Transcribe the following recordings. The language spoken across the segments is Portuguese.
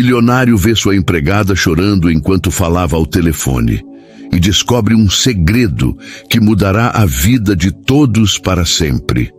milionário vê sua empregada chorando enquanto falava ao telefone e descobre um segredo que mudará a vida de todos para sempre.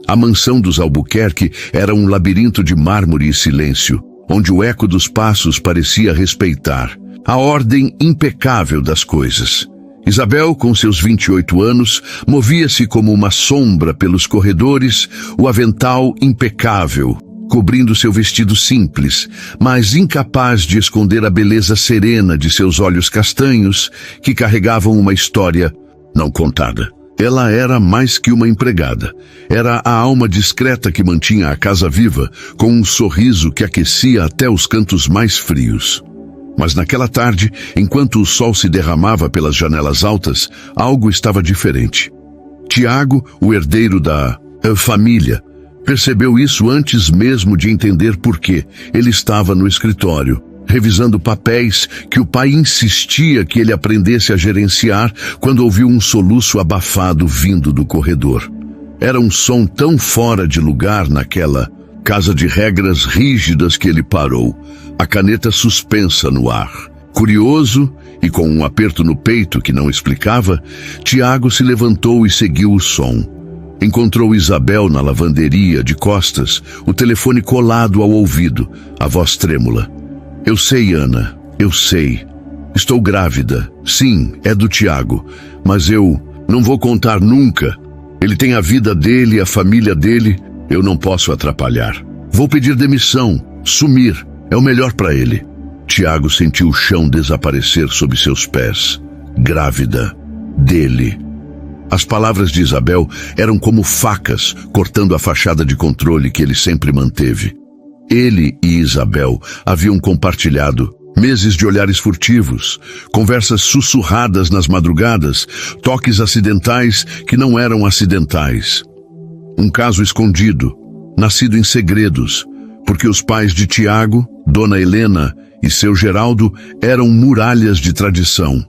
A mansão dos Albuquerque era um labirinto de mármore e silêncio, onde o eco dos passos parecia respeitar a ordem impecável das coisas. Isabel, com seus 28 anos, movia-se como uma sombra pelos corredores, o avental impecável, cobrindo seu vestido simples, mas incapaz de esconder a beleza serena de seus olhos castanhos, que carregavam uma história não contada. Ela era mais que uma empregada. Era a alma discreta que mantinha a casa viva, com um sorriso que aquecia até os cantos mais frios. Mas naquela tarde, enquanto o sol se derramava pelas janelas altas, algo estava diferente. Tiago, o herdeiro da família, percebeu isso antes mesmo de entender por quê. Ele estava no escritório, revisando papéis que o pai insistia que ele aprendesse a gerenciar quando ouviu um soluço abafado vindo do corredor. Era um som tão fora de lugar naquela casa de regras rígidas que ele parou, a caneta suspensa no ar. Curioso e com um aperto no peito que não explicava, Tiago se levantou e seguiu o som. Encontrou Isabel na lavanderia, de costas, o telefone colado ao ouvido, a voz trêmula. Eu sei, Ana, eu sei. Estou grávida. Sim, é do Tiago, mas eu não vou contar nunca. Ele tem a vida dele, a família dele, eu não posso atrapalhar. Vou pedir demissão, sumir, é o melhor para ele. Tiago sentiu o chão desaparecer sob seus pés. Grávida dele. As palavras de Isabel eram como facas cortando a fachada de controle que ele sempre manteve. Ele e Isabel haviam compartilhado meses de olhares furtivos, conversas sussurradas nas madrugadas, toques acidentais que não eram acidentais. Um caso escondido, nascido em segredos, porque os pais de Tiago, Dona Helena e seu Geraldo eram muralhas de tradição.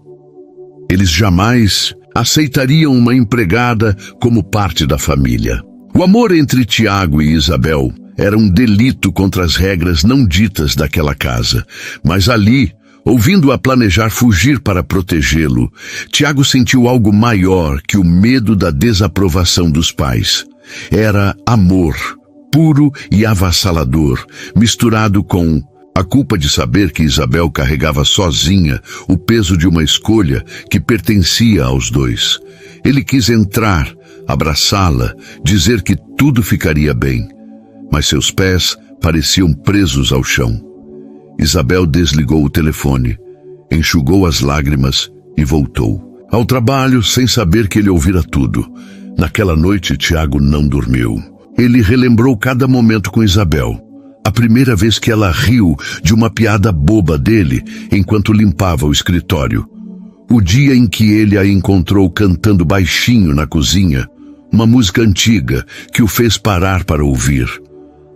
Eles jamais aceitariam uma empregada como parte da família. O amor entre Tiago e Isabel era um delito contra as regras não ditas daquela casa, mas ali, ouvindo-a planejar fugir para protegê-lo, Tiago sentiu algo maior que o medo da desaprovação dos pais. Era amor, puro e avassalador, misturado com a culpa de saber que Isabel carregava sozinha o peso de uma escolha que pertencia aos dois. Ele quis entrar, abraçá-la, dizer que tudo ficaria bem, mas seus pés pareciam presos ao chão. Isabel desligou o telefone, enxugou as lágrimas e voltou ao trabalho sem saber que ele ouvira tudo. Naquela noite, Tiago não dormiu. Ele relembrou cada momento com Isabel. A primeira vez que ela riu de uma piada boba dele enquanto limpava o escritório. O dia em que ele a encontrou cantando baixinho na cozinha, uma música antiga que o fez parar para ouvir.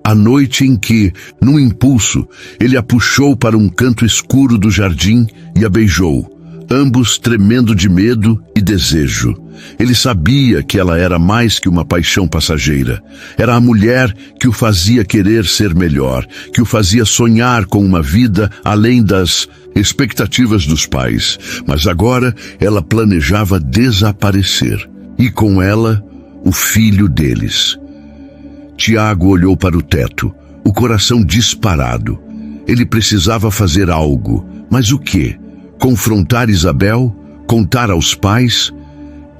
A noite em que, num impulso, ele a puxou para um canto escuro do jardim e a beijou, ambos tremendo de medo e desejo. Ele sabia que ela era mais que uma paixão passageira. Era a mulher que o fazia querer ser melhor, que o fazia sonhar com uma vida além das expectativas dos pais. Mas agora ela planejava desaparecer, e com ela, o filho deles. Tiago olhou para o teto, o coração disparado. Ele precisava fazer algo, mas o quê? Confrontar Isabel? Contar aos pais?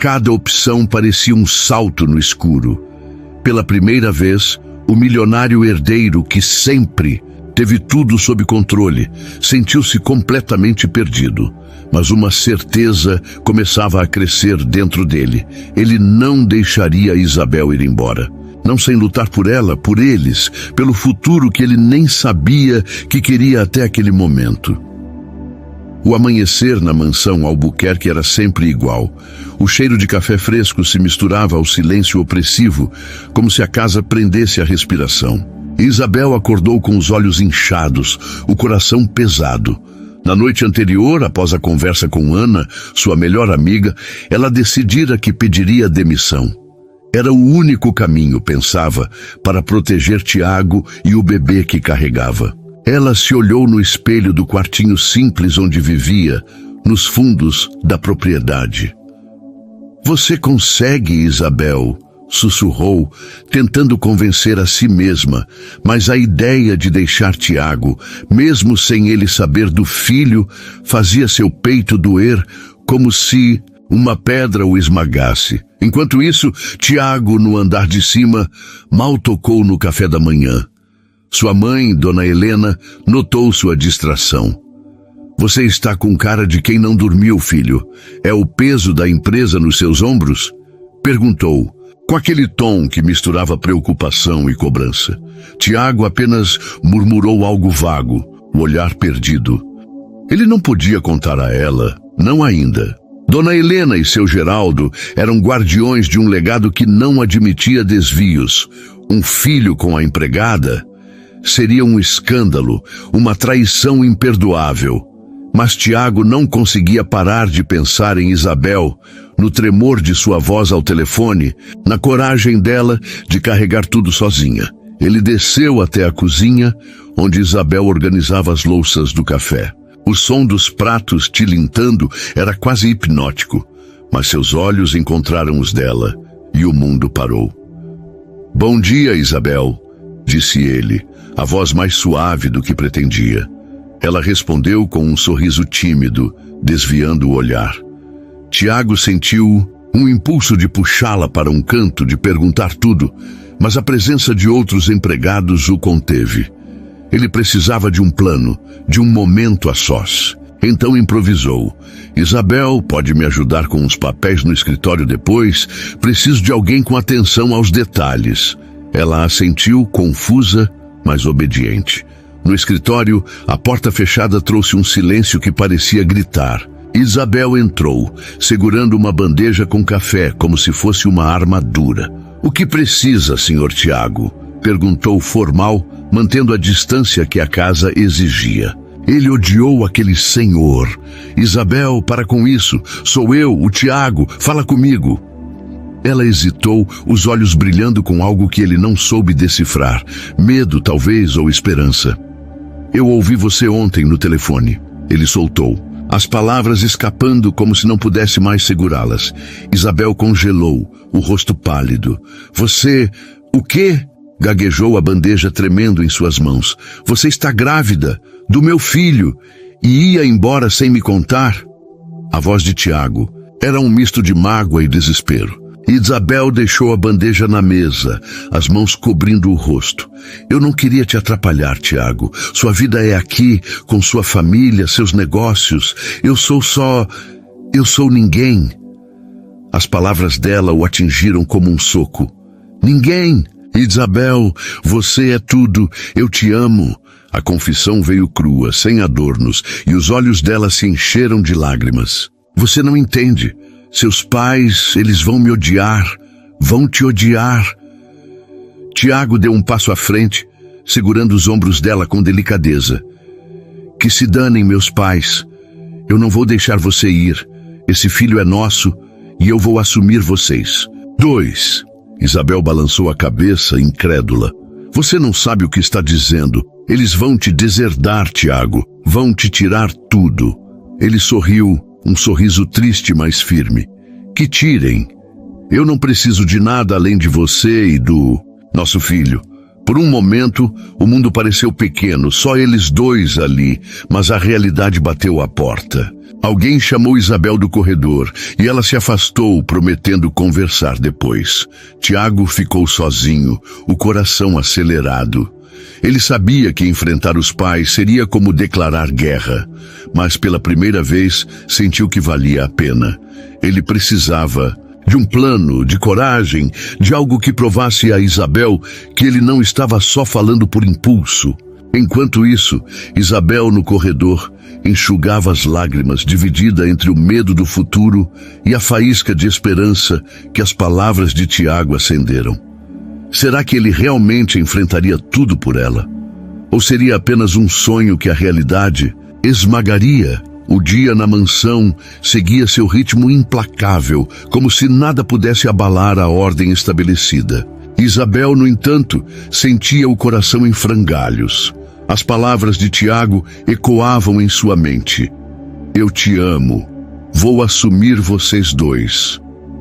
Cada opção parecia um salto no escuro. Pela primeira vez, o milionário herdeiro que sempre teve tudo sob controle sentiu-se completamente perdido. Mas uma certeza começava a crescer dentro dele. Ele não deixaria Isabel ir embora. Não sem lutar por ela, por eles, pelo futuro que ele nem sabia que queria até aquele momento. O amanhecer na mansão Albuquerque era sempre igual. O cheiro de café fresco se misturava ao silêncio opressivo, como se a casa prendesse a respiração. Isabel acordou com os olhos inchados, o coração pesado. Na noite anterior, após a conversa com Ana, sua melhor amiga, ela decidira que pediria demissão. Era o único caminho, pensava, para proteger Tiago e o bebê que carregava. Ela se olhou no espelho do quartinho simples onde vivia, nos fundos da propriedade. Você consegue, Isabel, sussurrou, tentando convencer a si mesma, mas a ideia de deixar Tiago, mesmo sem ele saber do filho, fazia seu peito doer como se uma pedra o esmagasse. Enquanto isso, Tiago, no andar de cima, mal tocou no café da manhã. Sua mãe, Dona Helena, notou sua distração. Você está com cara de quem não dormiu, filho. É o peso da empresa nos seus ombros? Perguntou, com aquele tom que misturava preocupação e cobrança. Tiago apenas murmurou algo vago, o olhar perdido. Ele não podia contar a ela, não ainda. Dona Helena e seu Geraldo eram guardiões de um legado que não admitia desvios. Um filho com a empregada seria um escândalo, uma traição imperdoável. Mas Tiago não conseguia parar de pensar em Isabel, no tremor de sua voz ao telefone, na coragem dela de carregar tudo sozinha. Ele desceu até a cozinha, onde Isabel organizava as louças do café. O som dos pratos tilintando era quase hipnótico, mas seus olhos encontraram os dela, e o mundo parou. Bom dia, Isabel, disse ele, a voz mais suave do que pretendia. Ela respondeu com um sorriso tímido, desviando o olhar. Tiago sentiu um impulso de puxá-la para um canto, de perguntar tudo, mas a presença de outros empregados o conteve. Ele precisava de um plano, de um momento a sós. Então improvisou. Isabel, pode me ajudar com uns papéis no escritório depois? Preciso de alguém com atenção aos detalhes. Ela assentiu, confusa, mas obediente. No escritório, a porta fechada trouxe um silêncio que parecia gritar. Isabel entrou, segurando uma bandeja com café, como se fosse uma armadura. O que precisa, Sr. Tiago? Perguntou formal, mantendo a distância que a casa exigia. Ele odiou aquele senhor. Isabel, para com isso. Sou eu, o Tiago. Fala comigo. Ela hesitou, os olhos brilhando com algo que ele não soube decifrar. Medo, talvez, ou esperança. Eu ouvi você ontem no telefone. Ele soltou, as palavras escapando como se não pudesse mais segurá-las. Isabel congelou, o rosto pálido. Você... O quê? Gaguejou, a bandeja tremendo em suas mãos. Você está grávida, do meu filho, e ia embora sem me contar? A voz de Tiago era um misto de mágoa e desespero. Isabel deixou a bandeja na mesa, as mãos cobrindo o rosto. Eu não queria te atrapalhar, Tiago. Sua vida é aqui, com sua família, seus negócios. Eu sou ninguém. As palavras dela o atingiram como um soco. Ninguém! Isabel, você é tudo. Eu te amo. A confissão veio crua, sem adornos, e os olhos dela se encheram de lágrimas. Você não entende. Seus pais, eles vão me odiar, vão te odiar. Tiago deu um passo à frente, segurando os ombros dela com delicadeza. Que se danem meus pais. Eu não vou deixar você ir. Esse filho é nosso e eu vou assumir vocês. 2. Isabel balançou a cabeça, incrédula. Você não sabe o que está dizendo. Eles vão te deserdar, Tiago. Vão te tirar tudo. Ele sorriu. Um sorriso triste, mas firme. Que tirem. Eu não preciso de nada além de você e do nosso filho. Por um momento, o mundo pareceu pequeno, só eles dois ali, mas a realidade bateu à porta. Alguém chamou Isabel do corredor e ela se afastou, prometendo conversar depois. Tiago ficou sozinho, o coração acelerado. Ele sabia que enfrentar os pais seria como declarar guerra, mas pela primeira vez sentiu que valia a pena. Ele precisava de um plano, de coragem, de algo que provasse a Isabel que ele não estava só falando por impulso. Enquanto isso, Isabel no corredor enxugava as lágrimas, dividida entre o medo do futuro e a faísca de esperança que as palavras de Tiago acenderam. Será que ele realmente enfrentaria tudo por ela? Ou seria apenas um sonho que a realidade esmagaria? O dia na mansão seguia seu ritmo implacável, como se nada pudesse abalar a ordem estabelecida. Isabel, no entanto, sentia o coração em frangalhos. As palavras de Tiago ecoavam em sua mente. Eu te amo. Vou assumir vocês dois.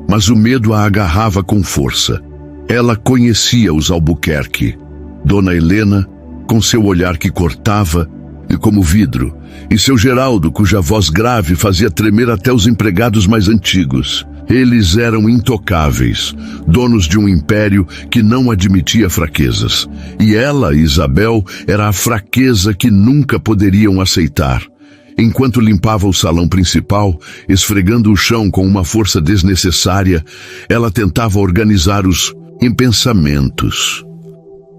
Mas o medo a agarrava com força. Ela conhecia os Albuquerque. Dona Helena, com seu olhar que cortava e como vidro, e seu Geraldo, cuja voz grave fazia tremer até os empregados mais antigos. Eles eram intocáveis, donos de um império que não admitia fraquezas. E ela, Isabel, era a fraqueza que nunca poderiam aceitar. Enquanto limpava o salão principal, esfregando o chão com uma força desnecessária, ela tentava organizar os pensamentos.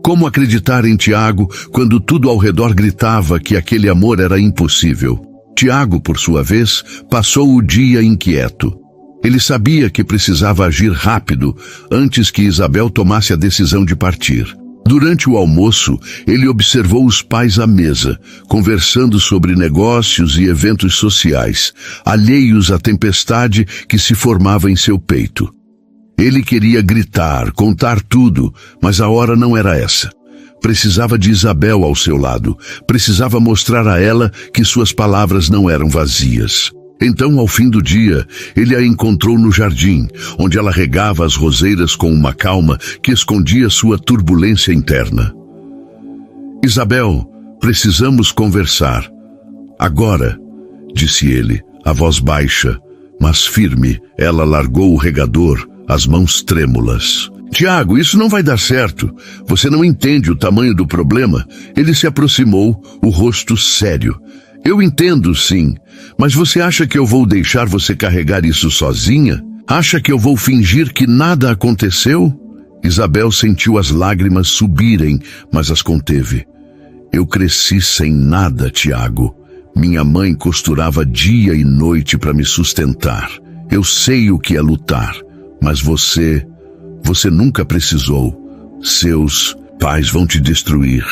Como acreditar em Tiago quando tudo ao redor gritava que aquele amor era impossível? Tiago, por sua vez, passou o dia inquieto. Ele sabia que precisava agir rápido antes que Isabel tomasse a decisão de partir. Durante o almoço, ele observou os pais à mesa, conversando sobre negócios e eventos sociais, alheios à tempestade que se formava em seu peito. Ele queria gritar, contar tudo, mas a hora não era essa. Precisava de Isabel ao seu lado. Precisava mostrar a ela que suas palavras não eram vazias. Então, ao fim do dia, ele a encontrou no jardim, onde ela regava as roseiras com uma calma que escondia sua turbulência interna. Isabel, precisamos conversar. Agora, disse ele, a voz baixa, mas firme. Ela largou o regador, as mãos trêmulas. Tiago, isso não vai dar certo. Você não entende o tamanho do problema. Ele se aproximou, o rosto sério. Eu entendo, sim, mas você acha que eu vou deixar você carregar isso sozinha? Acha que eu vou fingir que nada aconteceu? Isabel sentiu as lágrimas subirem, mas as conteve. Eu cresci sem nada, Tiago. Minha mãe costurava dia e noite para me sustentar. Eu sei o que é lutar, mas você nunca precisou. Seus pais vão te destruir.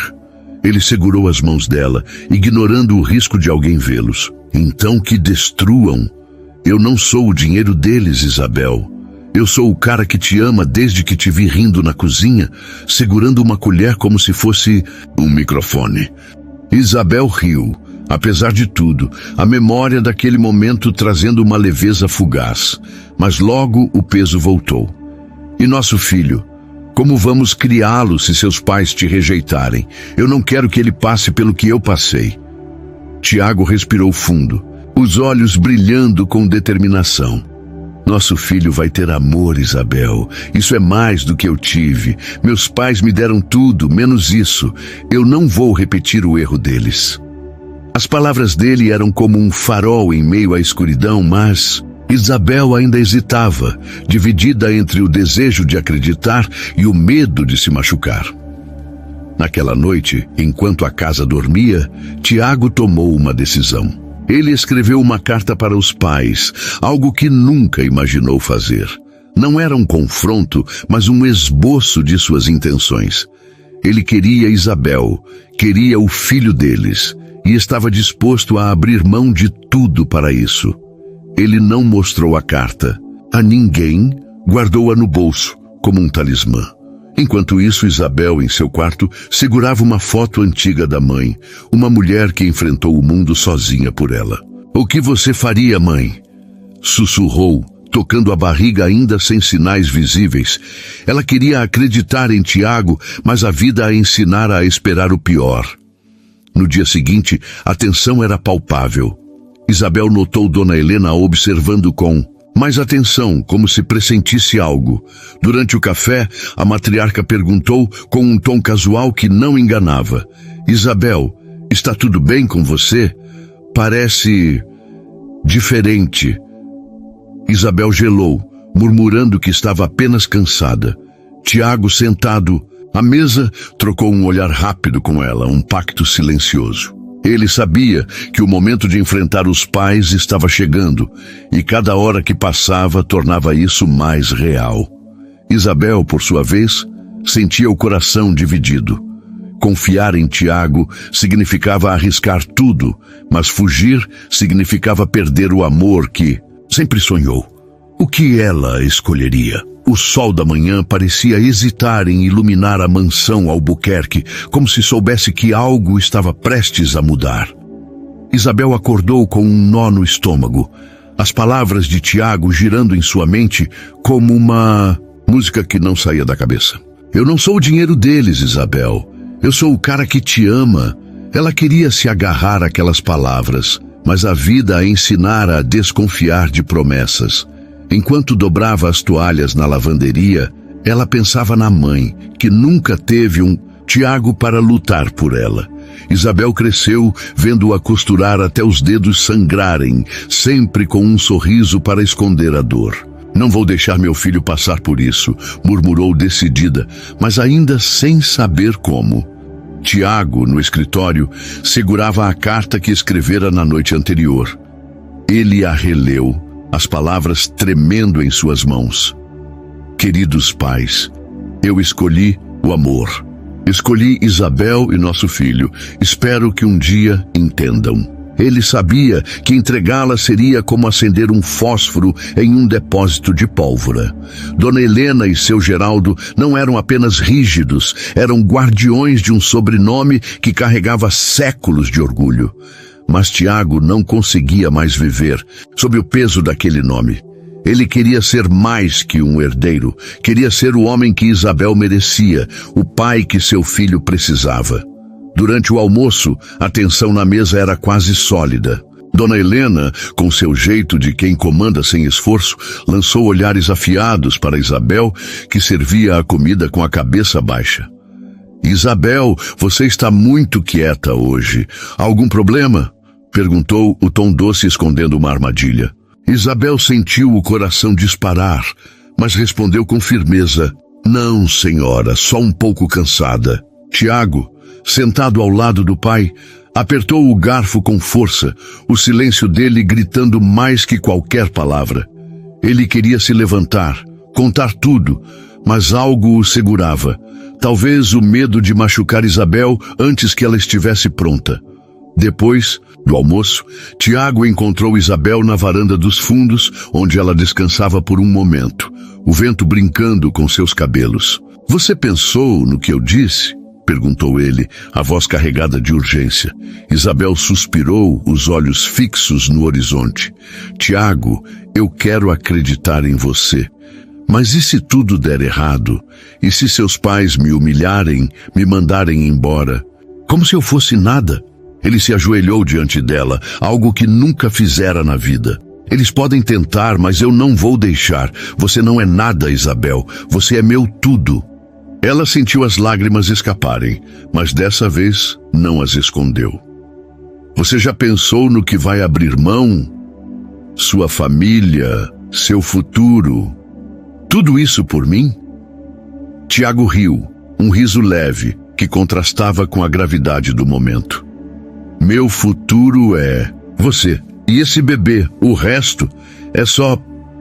Ele segurou as mãos dela, ignorando o risco de alguém vê-los. Então que destruam. Eu não sou o dinheiro deles, Isabel. Eu sou o cara que te ama desde que te vi rindo na cozinha, segurando uma colher como se fosse um microfone. Isabel riu. Apesar de tudo, a memória daquele momento trazendo uma leveza fugaz. Mas logo o peso voltou. E nosso filho? Como vamos criá-lo se seus pais te rejeitarem? Eu não quero que ele passe pelo que eu passei. Tiago respirou fundo, os olhos brilhando com determinação. Nosso filho vai ter amor, Isabel. Isso é mais do que eu tive. Meus pais me deram tudo, menos isso. Eu não vou repetir o erro deles. As palavras dele eram como um farol em meio à escuridão, mas Isabel ainda hesitava, dividida entre o desejo de acreditar e o medo de se machucar. Naquela noite, enquanto a casa dormia, Tiago tomou uma decisão. Ele escreveu uma carta para os pais, algo que nunca imaginou fazer. Não era um confronto, mas um esboço de suas intenções. Ele queria Isabel, queria o filho deles, e estava disposto a abrir mão de tudo para isso. Ele não mostrou a carta a ninguém, guardou-a no bolso, como um talismã. Enquanto isso, Isabel, em seu quarto, segurava uma foto antiga da mãe, uma mulher que enfrentou o mundo sozinha por ela. O que você faria, mãe? Sussurrou, tocando a barriga ainda sem sinais visíveis. Ela queria acreditar em Tiago, mas a vida a ensinara a esperar o pior. No dia seguinte, a tensão era palpável. Isabel notou Dona Helena observando com mais atenção, como se pressentisse algo. Durante o café, a matriarca perguntou com um tom casual que não enganava. Isabel, está tudo bem com você? Parece diferente. Isabel gelou, murmurando que estava apenas cansada. Tiago, sentado à mesa, trocou um olhar rápido com ela, um pacto silencioso. Ele sabia que o momento de enfrentar os pais estava chegando, e cada hora que passava tornava isso mais real. Isabel, por sua vez, sentia o coração dividido. Confiar em Tiago significava arriscar tudo, mas fugir significava perder o amor que sempre sonhou. O que ela escolheria? O sol da manhã parecia hesitar em iluminar a mansão Albuquerque, como se soubesse que algo estava prestes a mudar. Isabel acordou com um nó no estômago. As palavras de Tiago girando em sua mente como uma música que não saía da cabeça. Eu não sou o dinheiro deles, Isabel. Eu sou o cara que te ama. Ela queria se agarrar àquelas palavras, mas a vida a ensinara a desconfiar de promessas. Enquanto dobrava as toalhas na lavanderia, ela pensava na mãe, que nunca teve um Tiago para lutar por ela. Isabel cresceu vendo-a costurar até os dedos sangrarem, sempre com um sorriso para esconder a dor. Não vou deixar meu filho passar por isso, murmurou decidida, mas ainda sem saber como. Tiago, no escritório, segurava a carta que escrevera na noite anterior. Ele a releu, as palavras tremendo em suas mãos. Queridos pais, eu escolhi o amor. Escolhi Isabel e nosso filho. Espero que um dia entendam. Ele sabia que entregá-la seria como acender um fósforo em um depósito de pólvora. Dona Helena e seu Geraldo não eram apenas rígidos, eram guardiões de um sobrenome que carregava séculos de orgulho. Mas Tiago não conseguia mais viver sob o peso daquele nome. Ele queria ser mais que um herdeiro, queria ser o homem que Isabel merecia, o pai que seu filho precisava. Durante o almoço, a tensão na mesa era quase sólida. Dona Helena, com seu jeito de quem comanda sem esforço, lançou olhares afiados para Isabel, que servia a comida com a cabeça baixa. Isabel, você está muito quieta hoje. Algum problema? Perguntou, o tom doce escondendo uma armadilha. Isabel sentiu o coração disparar, mas respondeu com firmeza. Não, senhora, só um pouco cansada. Tiago, sentado ao lado do pai, apertou o garfo com força, o silêncio dele gritando mais que qualquer palavra. Ele queria se levantar, contar tudo, mas algo o segurava. Talvez o medo de machucar Isabel antes que ela estivesse pronta. Depois do almoço, Tiago encontrou Isabel na varanda dos fundos, onde ela descansava por um momento, o vento brincando com seus cabelos. Você pensou no que eu disse? Perguntou ele, a voz carregada de urgência. Isabel suspirou, os olhos fixos no horizonte. Tiago, eu quero acreditar em você. Mas e se tudo der errado? E se seus pais me humilharem, me mandarem embora? Como se eu fosse nada? Ele se ajoelhou diante dela, algo que nunca fizera na vida. Eles podem tentar, mas eu não vou deixar. Você não é nada, Isabel. Você é meu tudo. Ela sentiu as lágrimas escaparem, mas dessa vez não as escondeu. Você já pensou no que vai abrir mão? Sua família, seu futuro. Tudo isso por mim? Tiago riu, um riso leve, que contrastava com a gravidade do momento. Meu futuro é você. E esse bebê, o resto, é só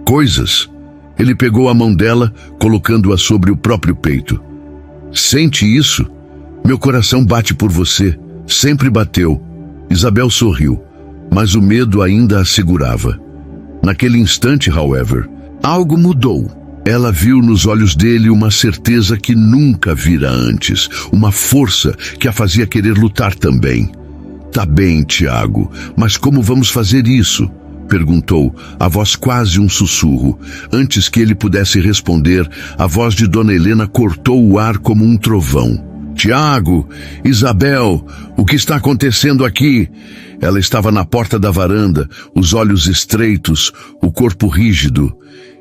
coisas. Ele pegou a mão dela, colocando-a sobre o próprio peito. Sente isso? Meu coração bate por você. Sempre bateu. Isabel sorriu, mas o medo ainda a segurava. Naquele instante, however, algo mudou. Ela viu nos olhos dele uma certeza que nunca vira antes, uma força que a fazia querer lutar também. Tá bem, Tiago, mas como vamos fazer isso? Perguntou, a voz quase um sussurro. Antes que ele pudesse responder, a voz de Dona Helena cortou o ar como um trovão. Tiago, Isabel, o que está acontecendo aqui? Ela estava na porta da varanda, os olhos estreitos, o corpo rígido.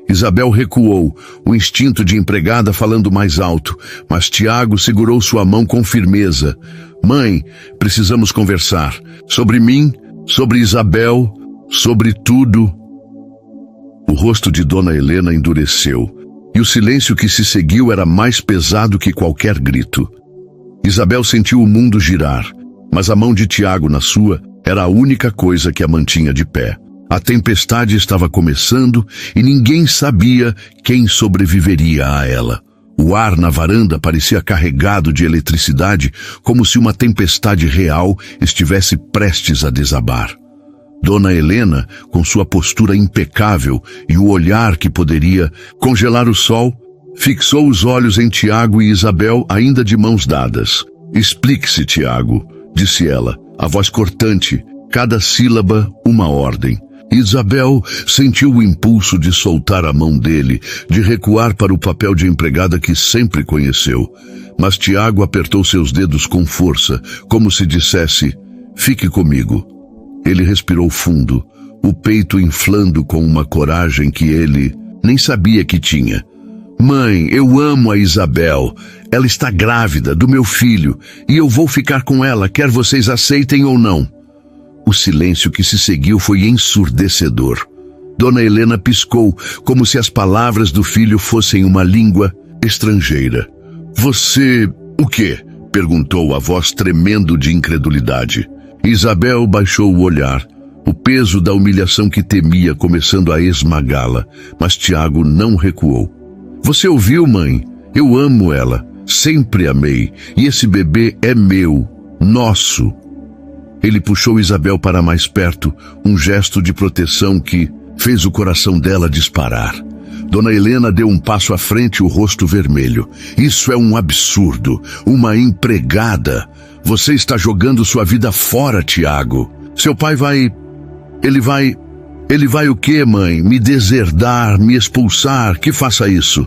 Isabel recuou, o instinto de empregada falando mais alto, mas Tiago segurou sua mão com firmeza. Mãe, precisamos conversar. Sobre mim, sobre Isabel, sobre tudo. O rosto de Dona Helena endureceu, e o silêncio que se seguiu era mais pesado que qualquer grito. Isabel sentiu o mundo girar, mas a mão de Tiago na sua era a única coisa que a mantinha de pé. A tempestade estava começando e ninguém sabia quem sobreviveria a ela. O ar na varanda parecia carregado de eletricidade, como se uma tempestade real estivesse prestes a desabar. Dona Helena, com sua postura impecável e o olhar que poderia congelar o sol, Fixou os olhos em Tiago e Isabel, ainda de mãos dadas. Explique-se, Tiago, disse ela, a voz cortante, cada sílaba uma ordem. Isabel sentiu o impulso de soltar a mão dele, de recuar para o papel de empregada que sempre conheceu. Mas Tiago apertou seus dedos com força, como se dissesse, fique comigo. Ele respirou fundo, o peito inflando com uma coragem que ele nem sabia que tinha. Mãe, eu amo a Isabel. Ela está grávida do meu filho e eu vou ficar com ela, quer vocês aceitem ou não. O silêncio que se seguiu foi ensurdecedor. Dona Helena piscou, como se as palavras do filho fossem uma língua estrangeira. Você... o quê? Perguntou a voz tremendo de incredulidade. Isabel baixou o olhar, o peso da humilhação que temia começando a esmagá-la, mas Tiago não recuou. Você ouviu, mãe? Eu amo ela, sempre amei, e esse bebê é meu, nosso. Ele puxou Isabel para mais perto, um gesto de proteção que fez o coração dela disparar. Dona Helena deu um passo à frente, o rosto vermelho. Isso é um absurdo, uma empregada. Você está jogando sua vida fora, Tiago. Seu pai vai... Ele vai o quê, mãe? Me deserdar, me expulsar, que faça isso.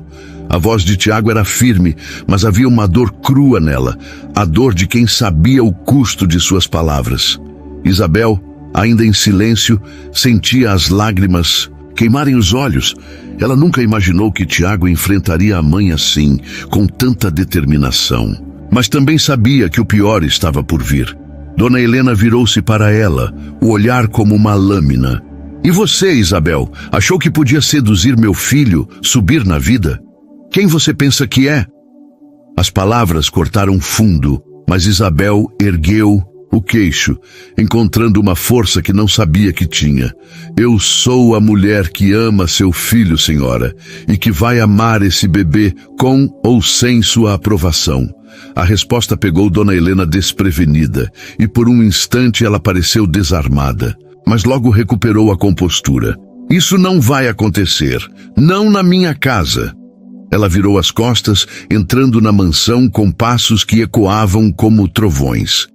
A voz de Tiago era firme, mas havia uma dor crua nela, a dor de quem sabia o custo de suas palavras. Isabel, ainda em silêncio, sentia as lágrimas queimarem os olhos. Ela nunca imaginou que Tiago enfrentaria a mãe assim, com tanta determinação. Mas também sabia que o pior estava por vir. Dona Helena virou-se para ela, o olhar como uma lâmina. E você, Isabel, achou que podia seduzir meu filho, subir na vida? Quem você pensa que é? As palavras cortaram fundo, mas Isabel ergueu o queixo, encontrando uma força que não sabia que tinha. Eu sou a mulher que ama seu filho, senhora, e que vai amar esse bebê com ou sem sua aprovação. A resposta pegou Dona Helena desprevenida, e por um instante ela pareceu desarmada, mas logo recuperou a compostura. Isso não vai acontecer, não na minha casa. Ela virou as costas, entrando na mansão com passos que ecoavam como trovões.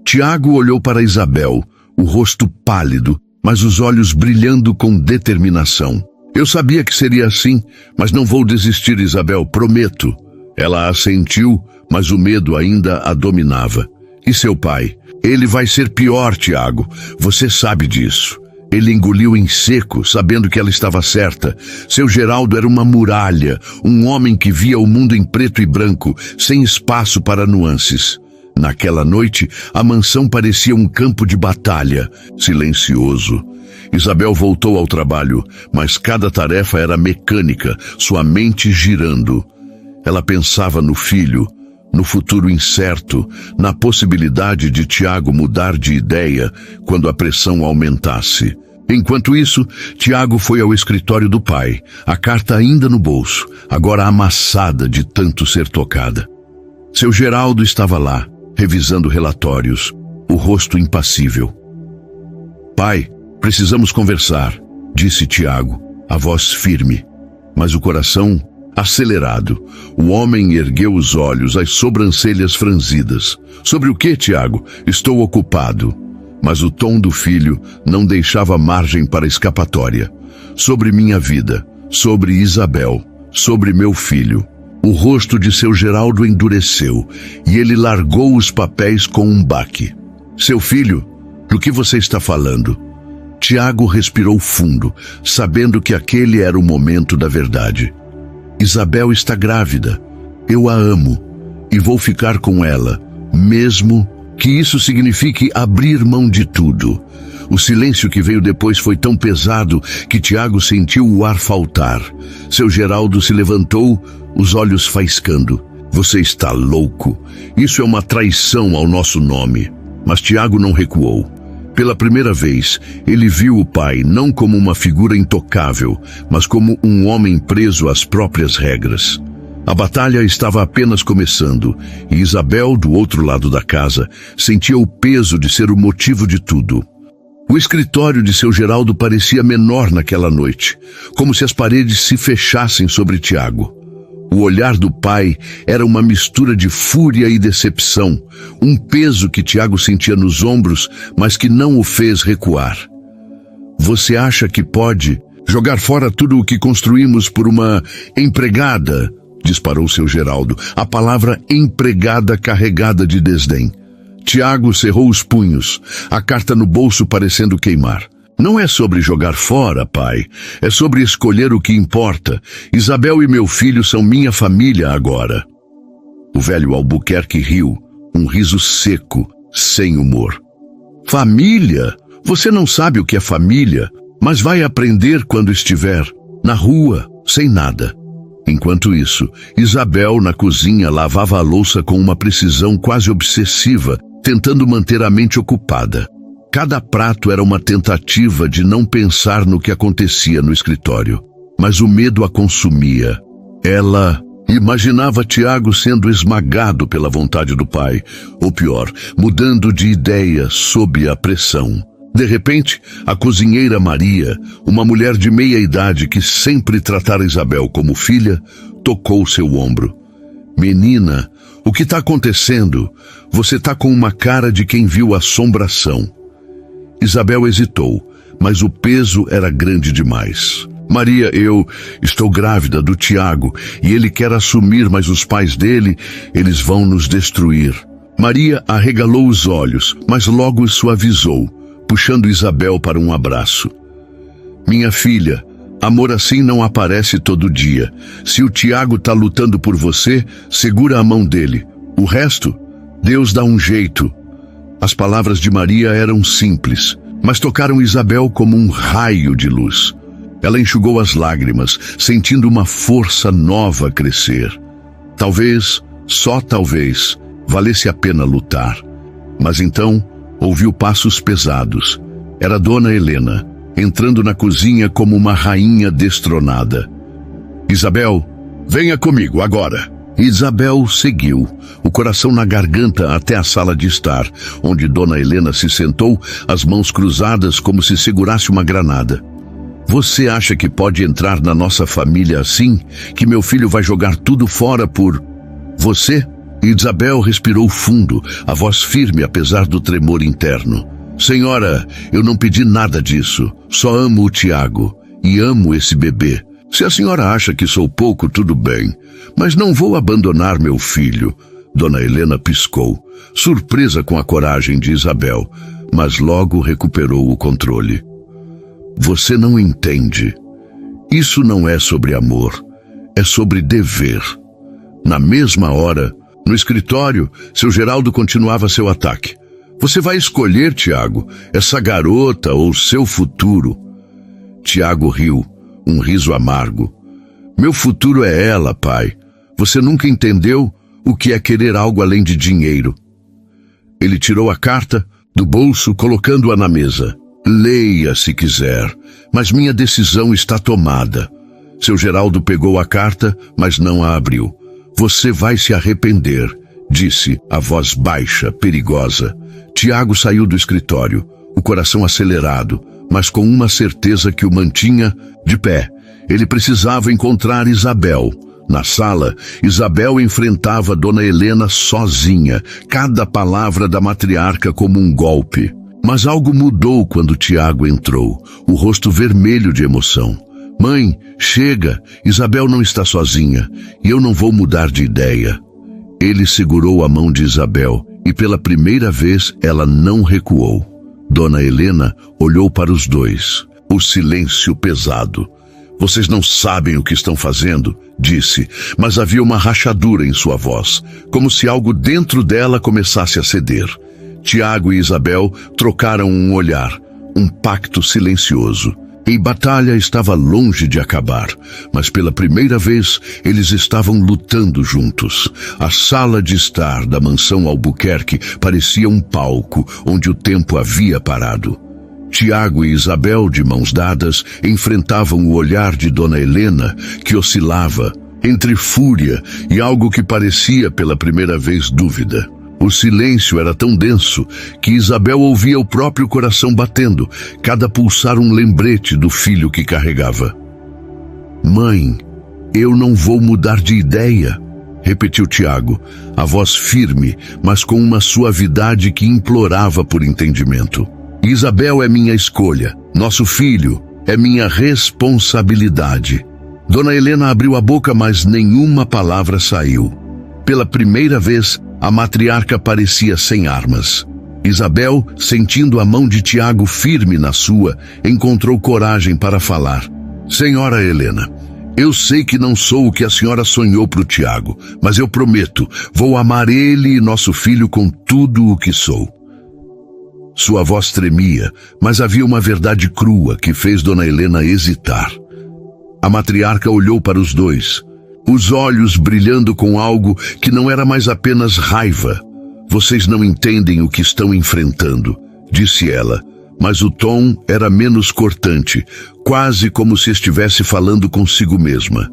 Tiago olhou para Isabel, o rosto pálido, mas os olhos brilhando com determinação. Eu sabia que seria assim, mas não vou desistir, Isabel, prometo. Ela assentiu, mas o medo ainda a dominava. E seu pai? Ele vai ser pior, Tiago. Você sabe disso. Ele engoliu em seco, sabendo que ela estava certa. Seu Geraldo era uma muralha, um homem que via o mundo em preto e branco, sem espaço para nuances. Naquela noite, a mansão parecia um campo de batalha, silencioso. Isabel voltou ao trabalho, mas cada tarefa era mecânica, sua mente girando. Ela pensava no filho, no futuro incerto, na possibilidade de Tiago mudar de ideia quando a pressão aumentasse. Enquanto isso, Tiago foi ao escritório do pai, a carta ainda no bolso, agora amassada de tanto ser tocada. Seu Geraldo estava lá, revisando relatórios, o rosto impassível. Pai, precisamos conversar, disse Tiago, a voz firme, mas o coração acelerado. O homem ergueu os olhos, as sobrancelhas franzidas. Sobre o que, Tiago? Estou ocupado. Mas o tom do filho não deixava margem para escapatória. Sobre minha vida, sobre Isabel, sobre meu filho. O rosto de seu Geraldo endureceu e ele largou os papéis com um baque. Seu filho, do que você está falando? Tiago respirou fundo, sabendo que aquele era o momento da verdade. Isabel está grávida. Eu a amo e vou ficar com ela, mesmo que isso signifique abrir mão de tudo. O silêncio que veio depois foi tão pesado que Tiago sentiu o ar faltar. Seu Geraldo se levantou, os olhos faiscando. Você está louco. Isso é uma traição ao nosso nome. Mas Tiago não recuou. Pela primeira vez, ele viu o pai não como uma figura intocável, mas como um homem preso às próprias regras. A batalha estava apenas começando, e Isabel, do outro lado da casa, sentia o peso de ser o motivo de tudo. O escritório de seu Geraldo parecia menor naquela noite, como se as paredes se fechassem sobre Tiago. O olhar do pai era uma mistura de fúria e decepção, um peso que Tiago sentia nos ombros, mas que não o fez recuar. Você acha que pode jogar fora tudo o que construímos por uma empregada? Disparou seu Geraldo, a palavra empregada carregada de desdém. Tiago cerrou os punhos, a carta no bolso parecendo queimar. Não é sobre jogar fora, pai. É sobre escolher o que importa. Isabel e meu filho são minha família agora. O velho Albuquerque riu, um riso seco, sem humor. Família? Você não sabe o que é família, mas vai aprender quando estiver na rua, sem nada. Enquanto isso, Isabel, na cozinha, lavava a louça com uma precisão quase obsessiva, tentando manter a mente ocupada. Cada prato era uma tentativa de não pensar no que acontecia no escritório. Mas o medo a consumia. Ela imaginava Tiago sendo esmagado pela vontade do pai, ou pior, mudando de ideia sob a pressão. De repente, a cozinheira Maria, uma mulher de meia idade que sempre tratara Isabel como filha, tocou seu ombro. Menina, o que está acontecendo? Você está com uma cara de quem viu assombração. Isabel hesitou, mas o peso era grande demais. Maria, eu estou grávida do Tiago e ele quer assumir, mas os pais dele, eles vão nos destruir. Maria arregalou os olhos, mas logo os suavizou, puxando Isabel para um abraço. Minha filha, amor assim não aparece todo dia. Se o Tiago está lutando por você, segura a mão dele. O resto, Deus dá um jeito. As palavras de Maria eram simples, mas tocaram Isabel como um raio de luz. Ela enxugou as lágrimas, sentindo uma força nova crescer. Talvez, só talvez, valesse a pena lutar. Mas então, ouviu passos pesados. Era Dona Helena, entrando na cozinha como uma rainha destronada. Isabel, venha comigo agora. Isabel seguiu, o coração na garganta até a sala de estar, onde Dona Helena se sentou, as mãos cruzadas como se segurasse uma granada. Você acha que pode entrar na nossa família assim? Que meu filho vai jogar tudo fora por você? Isabel respirou fundo, a voz firme apesar do tremor interno. Senhora, eu não pedi nada disso. Só amo o Tiago e amo esse bebê. Se a senhora acha que sou pouco, tudo bem. Mas não vou abandonar meu filho. Dona Helena piscou, surpresa com a coragem de Isabel, mas logo recuperou o controle. Você não entende. Isso não é sobre amor, é sobre dever. Na mesma hora, no escritório, seu Geraldo continuava seu ataque. Você vai escolher, Tiago, essa garota ou seu futuro. Tiago riu, um riso amargo. Meu futuro é ela, pai. Você nunca entendeu o que é querer algo além de dinheiro. Ele tirou a carta do bolso, colocando-a na mesa. Leia se quiser, mas minha decisão está tomada. Seu Geraldo pegou a carta, mas não a abriu. Você vai se arrepender, disse a voz baixa, perigosa. Tiago saiu do escritório, o coração acelerado, mas com uma certeza que o mantinha de pé. Ele precisava encontrar Isabel. Na sala, Isabel enfrentava Dona Helena sozinha, cada palavra da matriarca como um golpe. Mas algo mudou quando Tiago entrou, o rosto vermelho de emoção. Mãe, chega, Isabel não está sozinha, e eu não vou mudar de ideia. Ele segurou a mão de Isabel, e pela primeira vez ela não recuou. Dona Helena olhou para os dois, o silêncio pesado. Vocês não sabem o que estão fazendo, disse, mas havia uma rachadura em sua voz, como se algo dentro dela começasse a ceder. Tiago e Isabel trocaram um olhar, um pacto silencioso. A batalha estava longe de acabar, mas pela primeira vez eles estavam lutando juntos. A sala de estar da mansão Albuquerque parecia um palco onde o tempo havia parado. Tiago e Isabel, de mãos dadas, enfrentavam o olhar de Dona Helena, que oscilava entre fúria e algo que parecia pela primeira vez dúvida. O silêncio era tão denso que Isabel ouvia o próprio coração batendo, cada pulsar um lembrete do filho que carregava. Mãe, Eu não vou mudar de ideia, repetiu Tiago, a voz firme, mas com uma suavidade que implorava por entendimento. Isabel é minha escolha, nosso filho é minha responsabilidade. Dona Helena abriu a boca, mas nenhuma palavra saiu. Pela primeira vez, a matriarca parecia sem armas. Isabel, sentindo a mão de Tiago firme na sua, encontrou coragem para falar. Senhora Helena, eu sei que não sou o que a senhora sonhou para o Tiago, mas eu prometo, vou amar ele e nosso filho com tudo o que sou. Sua voz tremia, mas havia uma verdade crua que fez Dona Helena hesitar. A matriarca olhou para os dois, os olhos brilhando com algo que não era mais apenas raiva. Vocês não entendem o que estão enfrentando, disse ela, mas o tom era menos cortante, quase como se estivesse falando consigo mesma.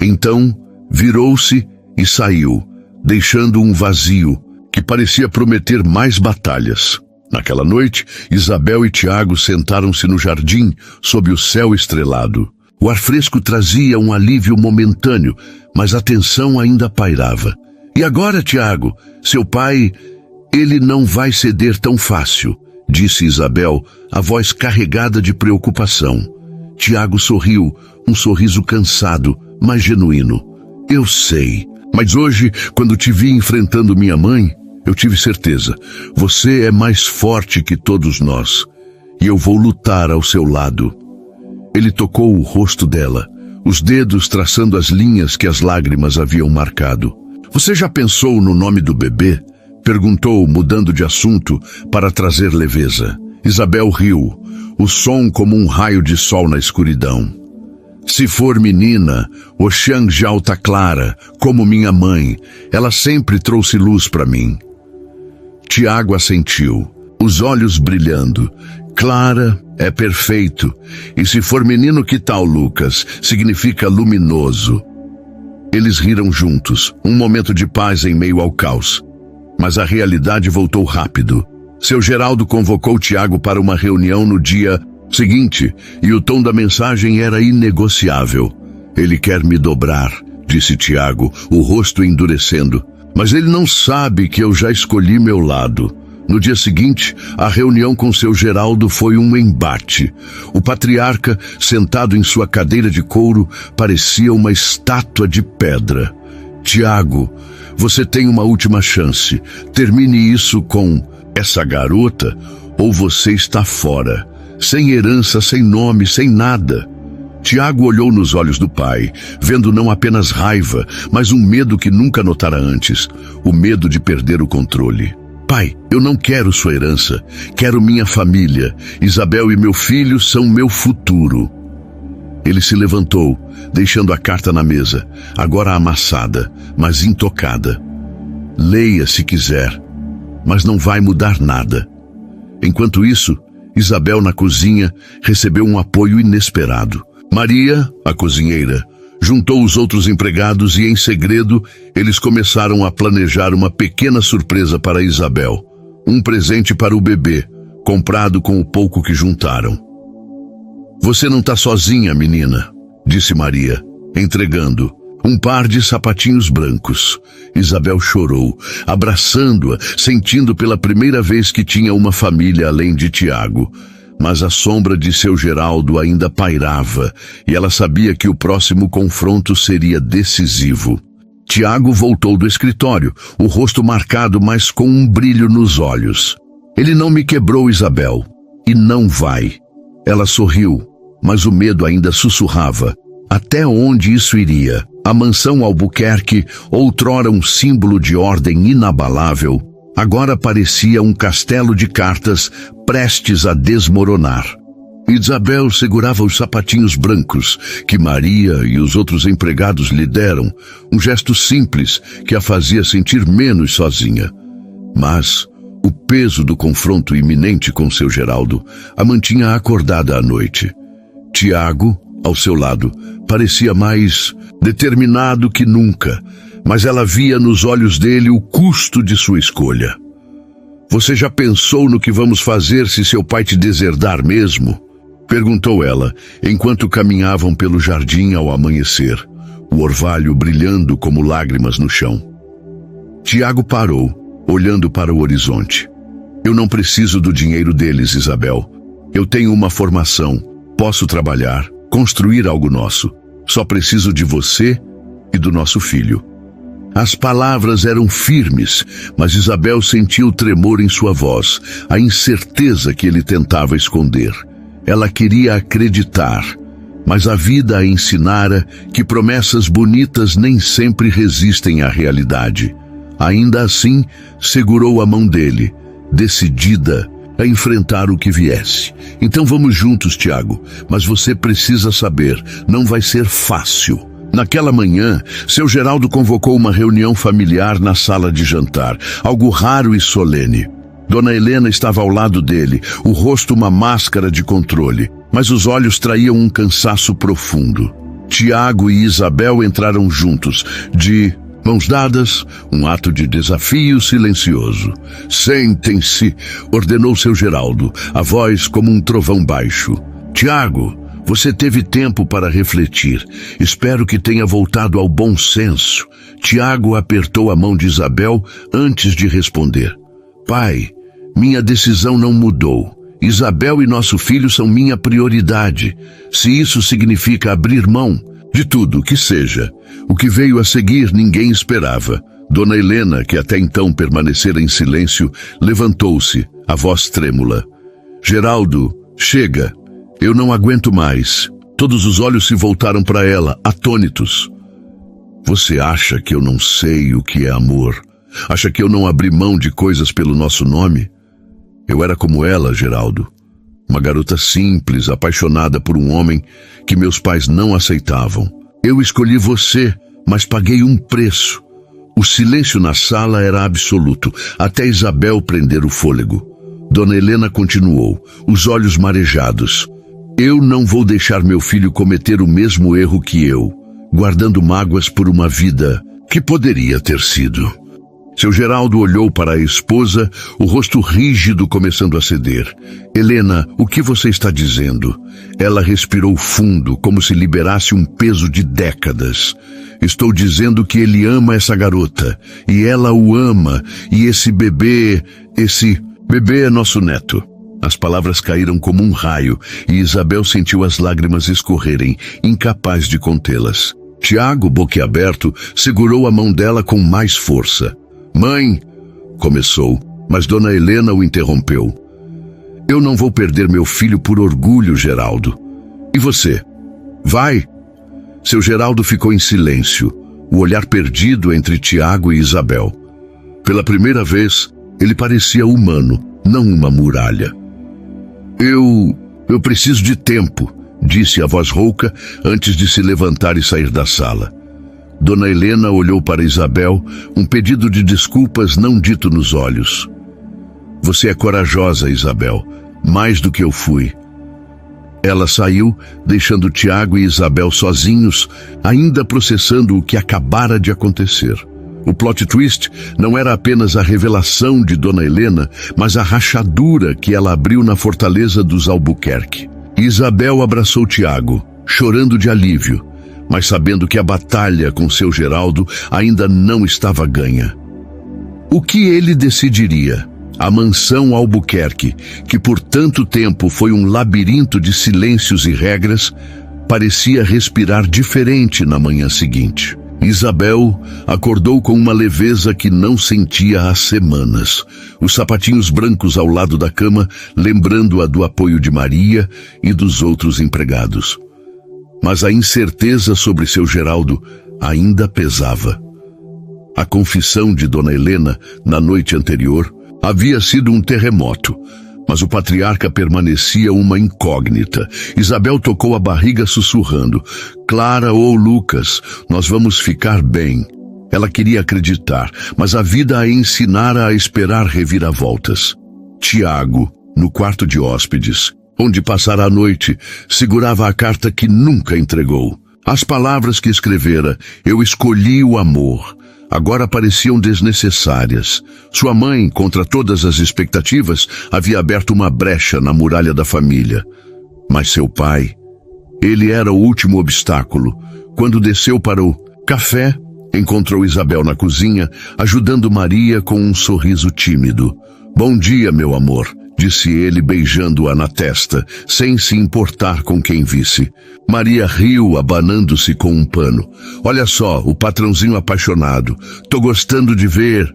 Então, virou-se e saiu, deixando um vazio que parecia prometer mais batalhas. Naquela noite, Isabel e Tiago sentaram-se no jardim, sob o céu estrelado. O ar fresco trazia um alívio momentâneo, mas a tensão ainda pairava. E agora, Tiago, seu pai, ele não vai ceder tão fácil, disse Isabel, a voz carregada de preocupação. Tiago sorriu, um sorriso cansado, mas genuíno. Eu sei, mas hoje, quando te vi enfrentando minha mãe, eu tive certeza. Você é mais forte que todos nós, e eu vou lutar ao seu lado. Ele tocou o rosto dela, os dedos traçando as linhas que as lágrimas haviam marcado. Você já pensou no nome do bebê? Perguntou, mudando de assunto para trazer leveza. Isabel riu, o som como um raio de sol na escuridão. Se for menina, Oxan Alta Clara, como minha mãe, ela sempre trouxe luz para mim. Tiago assentiu, os olhos brilhando. Clara é perfeito, e se for menino, que tal, Lucas? Significa luminoso. Eles riram juntos, um momento de paz em meio ao caos. Mas a realidade voltou rápido. Seu Geraldo convocou Tiago para uma reunião no dia seguinte, e o tom da mensagem era inegociável. Ele quer me dobrar, disse Tiago, o rosto endurecendo. Mas ele não sabe que eu já escolhi meu lado. No dia seguinte, a reunião com seu Geraldo foi um embate. O patriarca, sentado em sua cadeira de couro, parecia uma estátua de pedra. Tiago, você tem uma última chance. Termine isso com essa garota, ou você está fora. Sem herança, sem nome, sem nada. Tiago olhou nos olhos do pai, vendo não apenas raiva, mas um medo que nunca notara antes. O medo de perder o controle. Pai, eu não quero sua herança, quero minha família. Isabel e meu filho são meu futuro. Ele se levantou, deixando a carta na mesa, agora amassada, mas intocada. Leia se quiser, mas não vai mudar nada. Enquanto isso, Isabel na cozinha recebeu um apoio inesperado. Maria, a cozinheira, juntou os outros empregados e, em segredo, eles começaram a planejar uma pequena surpresa para Isabel. Um presente para o bebê, comprado com o pouco que juntaram. Você não está sozinha, menina, disse Maria, entregando um par de sapatinhos brancos. Isabel chorou, abraçando-a, sentindo pela primeira vez que tinha uma família além de Tiago. Mas a sombra de seu Geraldo ainda pairava, e ela sabia que o próximo confronto seria decisivo. Tiago voltou do escritório, o rosto marcado, mas com um brilho nos olhos. Ele não me quebrou, Isabel, e não vai. Ela sorriu, mas o medo ainda sussurrava. Até onde isso iria? A mansão Albuquerque, outrora um símbolo de ordem inabalável, agora parecia um castelo de cartas prestes a desmoronar. Isabel segurava os sapatinhos brancos que Maria e os outros empregados lhe deram, um gesto simples que a fazia sentir menos sozinha. Mas o peso do confronto iminente com seu Geraldo a mantinha acordada à noite. Tiago, ao seu lado, parecia mais determinado que nunca, mas ela via nos olhos dele o custo de sua escolha. Você já pensou no que vamos fazer se seu pai te deserdar mesmo? Perguntou ela, enquanto caminhavam pelo jardim ao amanhecer. o orvalho brilhando como lágrimas no chão. Tiago parou, olhando para o horizonte. Eu não preciso do dinheiro deles, Isabel. Eu tenho uma formação, posso trabalhar, construir algo nosso. Só preciso de você e do nosso filho. As palavras eram firmes, mas Isabel sentiu o tremor em sua voz, a incerteza que ele tentava esconder. Ela queria acreditar, mas a vida a ensinara que promessas bonitas nem sempre resistem à realidade. Ainda assim, segurou a mão dele, decidida a enfrentar o que viesse. Então vamos juntos, Tiago, mas você precisa saber, não vai ser fácil. Naquela manhã, seu Geraldo convocou uma reunião familiar na sala de jantar, algo raro e solene. Dona Helena estava ao lado dele, o rosto uma máscara de controle, mas os olhos traíam um cansaço profundo. Tiago e Isabel entraram juntos, de mãos dadas, um ato de desafio silencioso. Sentem-se, ordenou seu Geraldo, a voz como um trovão baixo. Tiago, você teve tempo para refletir. Espero que tenha voltado ao bom senso. Tiago apertou a mão de Isabel antes de responder. Pai, minha decisão não mudou. Isabel e nosso filho são minha prioridade. Se isso significa abrir mão de tudo, que seja. O que veio a seguir ninguém esperava. Dona Helena, que até então permanecera em silêncio, levantou-se, a voz trêmula. Geraldo, chega. Eu não aguento mais. Todos os olhos se voltaram para ela, atônitos. Você acha que eu não sei o que é amor? Acha que eu não abri mão de coisas pelo nosso nome? Eu era como ela, Geraldo. Uma garota simples, apaixonada por um homem que meus pais não aceitavam. Eu escolhi você, mas paguei um preço. O silêncio na sala era absoluto, até Isabel prender o fôlego. Dona Helena continuou, os olhos marejados. Eu não vou deixar meu filho cometer o mesmo erro que eu, guardando mágoas por uma vida que poderia ter sido. Seu Geraldo olhou para a esposa, o rosto rígido começando a ceder. Helena, o que você está dizendo? Ela respirou fundo, como se liberasse um peso de décadas. Estou dizendo que ele ama essa garota, e ela o ama, e esse bebê é nosso neto. As palavras caíram como um raio, e Isabel sentiu as lágrimas escorrerem, incapaz de contê-las. Tiago, boquiaberto, segurou a mão dela com mais força. Mãe, começou, mas Dona Helena o interrompeu. Eu não vou perder meu filho por orgulho, Geraldo. E você? Vai? Seu Geraldo ficou em silêncio, o olhar perdido entre Tiago e Isabel. Pela primeira vez, ele parecia humano, não uma muralha. Eu preciso de tempo, disse a voz rouca antes de se levantar e sair da sala. Dona Helena olhou para Isabel, um pedido de desculpas não dito nos olhos. Você é corajosa, Isabel, mais do que eu fui. Ela saiu, deixando Tiago e Isabel sozinhos, ainda processando o que acabara de acontecer. O plot twist não era apenas a revelação de Dona Helena, mas a rachadura que ela abriu na fortaleza dos Albuquerque. Isabel abraçou Tiago, chorando de alívio, mas sabendo que a batalha com seu Geraldo ainda não estava ganha. O que ele decidiria? A mansão Albuquerque, que por tanto tempo foi um labirinto de silêncios e regras, parecia respirar diferente na manhã seguinte. Isabel acordou com uma leveza que não sentia há semanas. Os sapatinhos brancos ao lado da cama, lembrando-a do apoio de Maria e dos outros empregados. Mas a incerteza sobre seu Geraldo ainda pesava. A confissão de Dona Helena, na noite anterior, havia sido um terremoto, mas o patriarca permanecia uma incógnita. Isabel tocou a barriga sussurrando, Clara ou Lucas, nós vamos ficar bem. Ela queria acreditar, mas a vida a ensinara a esperar reviravoltas. Tiago, no quarto de hóspedes, onde passara a noite, segurava a carta que nunca entregou. As palavras que escrevera, eu escolhi o amor, agora pareciam desnecessárias. Sua mãe, contra todas as expectativas, havia aberto uma brecha na muralha da família. Mas seu pai, Ele era o último obstáculo. Quando desceu para o café, encontrou Isabel na cozinha, ajudando Maria com um sorriso tímido. "Bom dia, meu amor", disse ele, beijando-a na testa, sem se importar com quem visse. Maria riu, abanando-se com um pano. "Olha só, o patrãozinho apaixonado. Tô gostando de ver."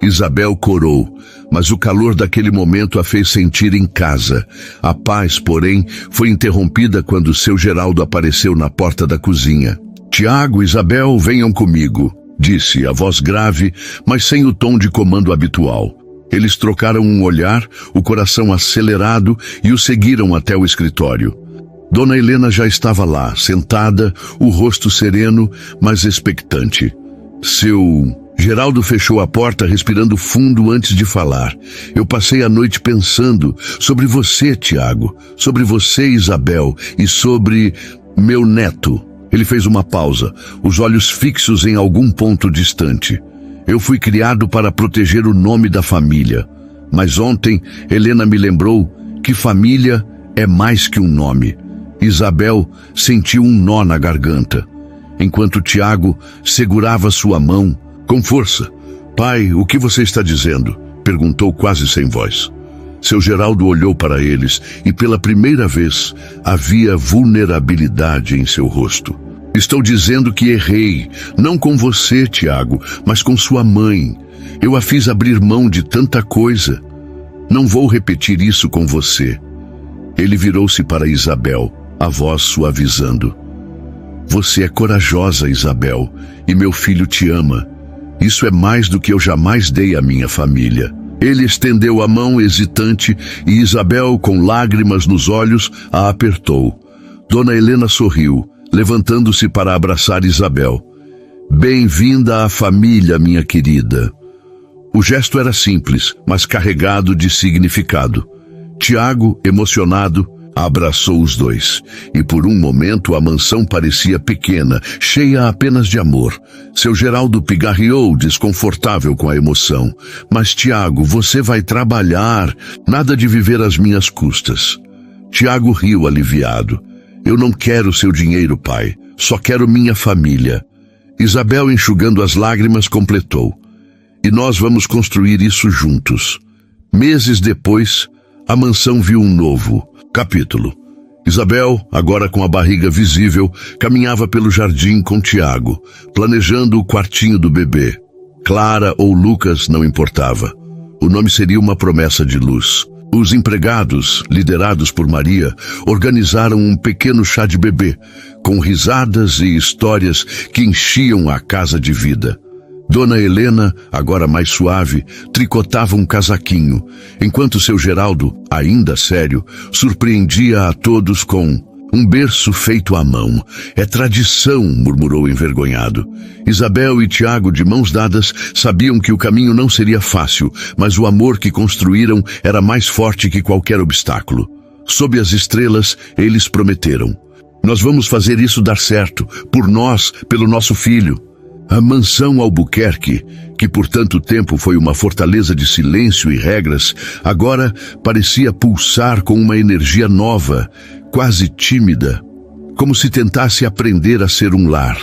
Isabel corou, mas o calor daquele momento a fez sentir em casa. A paz, porém, foi interrompida quando seu Geraldo apareceu na porta da cozinha. "Tiago, Isabel, venham comigo", disse, a voz grave, mas sem o tom de comando habitual. Eles trocaram um olhar, o coração acelerado, e o seguiram até o escritório. Dona Helena já estava lá, sentada, o rosto sereno, mas expectante. Geraldo fechou a porta, respirando fundo antes de falar. "Eu passei a noite pensando sobre você, Tiago, sobre você, Isabel, e sobre meu neto." Ele fez uma pausa, os olhos fixos em algum ponto distante. "Eu fui criado para proteger o nome da família. Mas ontem, Helena me lembrou que família é mais que um nome." Isabel sentiu um nó na garganta, enquanto Tiago segurava sua mão com força. "Pai, o que você está dizendo?" perguntou quase sem voz. Seu Geraldo olhou para eles e pela primeira vez havia vulnerabilidade em seu rosto. "Estou dizendo que errei, não com você, Tiago, mas com sua mãe. Eu a fiz abrir mão de tanta coisa. Não vou repetir isso com você." Ele virou-se para Isabel, a voz suavizando. "Você é corajosa, Isabel, e meu filho te ama. Isso é mais do que eu jamais dei à minha família." Ele estendeu a mão hesitante e Isabel, com lágrimas nos olhos, a apertou. Dona Helena sorriu, levantando-se para abraçar Isabel. "Bem-vinda à família, minha querida." O gesto era simples, mas carregado de significado. Tiago, emocionado, abraçou os dois, e por um momento a mansão parecia pequena, cheia apenas de amor. Seu Geraldo pigarreou, desconfortável com a emoção. "Mas, Tiago, você vai trabalhar, nada de viver às minhas custas." Tiago riu aliviado. "Eu não quero seu dinheiro, pai, só quero minha família." Isabel, enxugando as lágrimas, completou. "E nós vamos construir isso juntos." Meses depois, a mansão viu um novo capítulo. Isabel, agora com a barriga visível, caminhava pelo jardim com Tiago, planejando o quartinho do bebê. Clara ou Lucas não importava. O nome seria uma promessa de luz. Os empregados, liderados por Maria, organizaram um pequeno chá de bebê, com risadas e histórias que enchiam a casa de vida. Dona Helena, agora mais suave, tricotava um casaquinho, enquanto seu Geraldo, ainda sério, surpreendia a todos com um berço feito à mão. "É tradição", murmurou envergonhado. Isabel e Tiago, de mãos dadas, sabiam que o caminho não seria fácil, mas o amor que construíram era mais forte que qualquer obstáculo. Sob as estrelas, eles prometeram: "Nós vamos fazer isso dar certo, por nós, pelo nosso filho." A mansão Albuquerque, que por tanto tempo foi uma fortaleza de silêncio e regras, agora parecia pulsar com uma energia nova, quase tímida, como se tentasse aprender a ser um lar.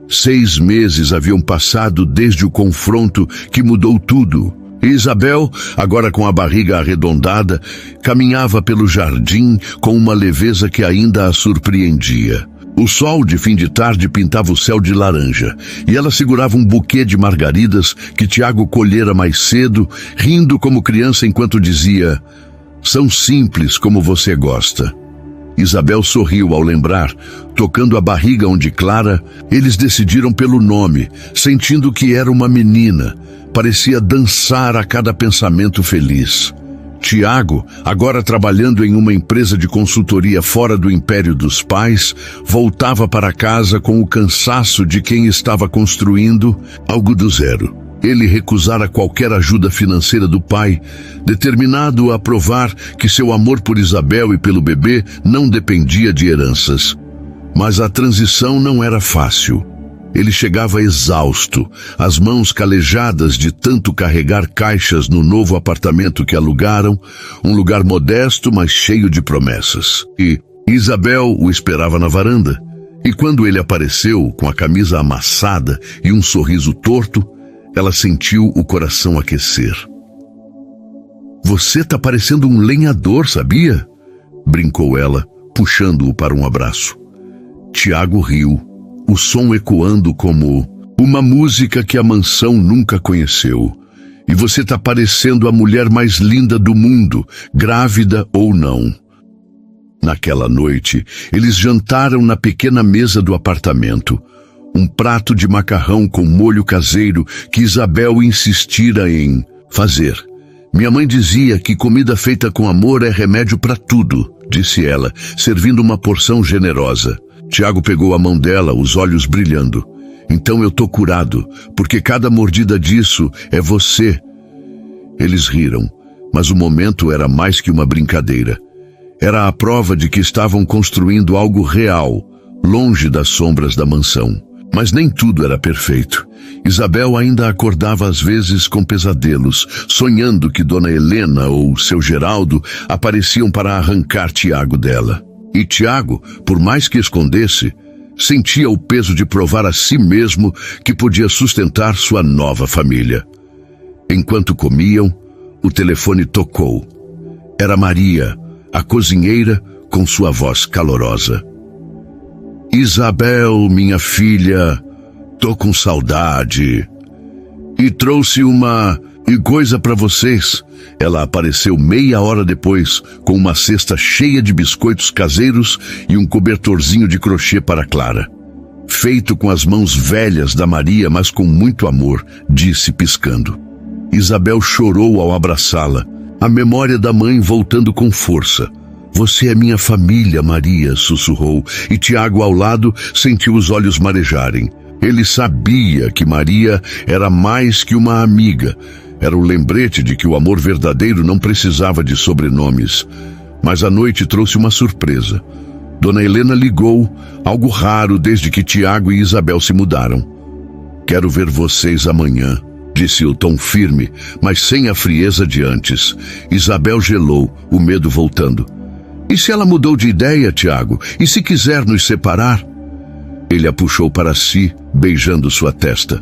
6 meses haviam passado desde o confronto que mudou tudo. E Isabel, agora com a barriga arredondada, caminhava pelo jardim com uma leveza que ainda a surpreendia. O sol de fim de tarde pintava o céu de laranja, e ela segurava um buquê de margaridas que Tiago colhera mais cedo, rindo como criança enquanto dizia: "São simples como você gosta." Isabel sorriu ao lembrar, tocando a barriga onde Clara, eles decidiram pelo nome, sentindo que era uma menina. Parecia dançar a cada pensamento feliz. Tiago, agora trabalhando em uma empresa de consultoria fora do império dos pais, voltava para casa com o cansaço de quem estava construindo algo do zero. Ele recusara qualquer ajuda financeira do pai, determinado a provar que seu amor por Isabel e pelo bebê não dependia de heranças. Mas a transição não era fácil. Ele chegava exausto, as mãos calejadas de tanto carregar caixas no novo apartamento que alugaram, um lugar modesto, mas cheio de promessas. E, Isabel o esperava na varanda, e quando ele apareceu com a camisa amassada e um sorriso torto, ela sentiu o coração aquecer. "Você tá parecendo um lenhador, sabia?" brincou ela, puxando-o para um abraço. Tiago riu, o som ecoando como uma música que a mansão nunca conheceu. "E você tá parecendo a mulher mais linda do mundo, grávida ou não." Naquela noite, eles jantaram na pequena mesa do apartamento. Um prato de macarrão com molho caseiro que Isabel insistira em fazer. "Minha mãe dizia que comida feita com amor é remédio para tudo", disse ela, servindo uma porção generosa. Tiago pegou a mão dela, os olhos brilhando. "Então eu tô curado, porque cada mordida disso é você." Eles riram, mas o momento era mais que uma brincadeira. Era a prova de que estavam construindo algo real, longe das sombras da mansão. Mas nem tudo era perfeito. Isabel ainda acordava às vezes com pesadelos, sonhando que Dona Helena ou seu Geraldo apareciam para arrancar Tiago dela. E Tiago, por mais que escondesse, sentia o peso de provar a si mesmo que podia sustentar sua nova família. Enquanto comiam, o telefone tocou. Era Maria, a cozinheira, com sua voz calorosa. "Isabel, minha filha, tô com saudade. E trouxe uma coisa para vocês." Ela apareceu meia hora depois, com uma cesta cheia de biscoitos caseiros e um cobertorzinho de crochê para Clara. "Feito com as mãos velhas da Maria, mas com muito amor", disse piscando. Isabel chorou ao abraçá-la, a memória da mãe voltando com força. "Você é minha família, Maria", sussurrou, e Tiago ao lado sentiu os olhos marejarem. Ele sabia que Maria era mais que uma amiga. Era o lembrete de que o amor verdadeiro não precisava de sobrenomes. Mas a noite trouxe uma surpresa. Dona Helena ligou, algo raro desde que Tiago e Isabel se mudaram. "Quero ver vocês amanhã", disse o tom firme, mas sem a frieza de antes. Isabel gelou, o medo voltando. "E se ela mudou de ideia, Tiago? E se quiser nos separar?" Ele a puxou para si, beijando sua testa.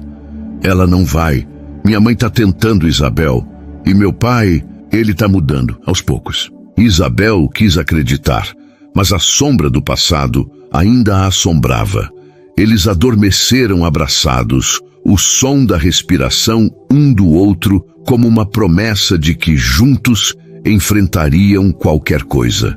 "Ela não vai. Minha mãe tá tentando, Isabel. E meu pai, ele tá mudando, aos poucos." Isabel quis acreditar, mas a sombra do passado ainda a assombrava. Eles adormeceram abraçados, o som da respiração um do outro como uma promessa de que juntos enfrentariam qualquer coisa.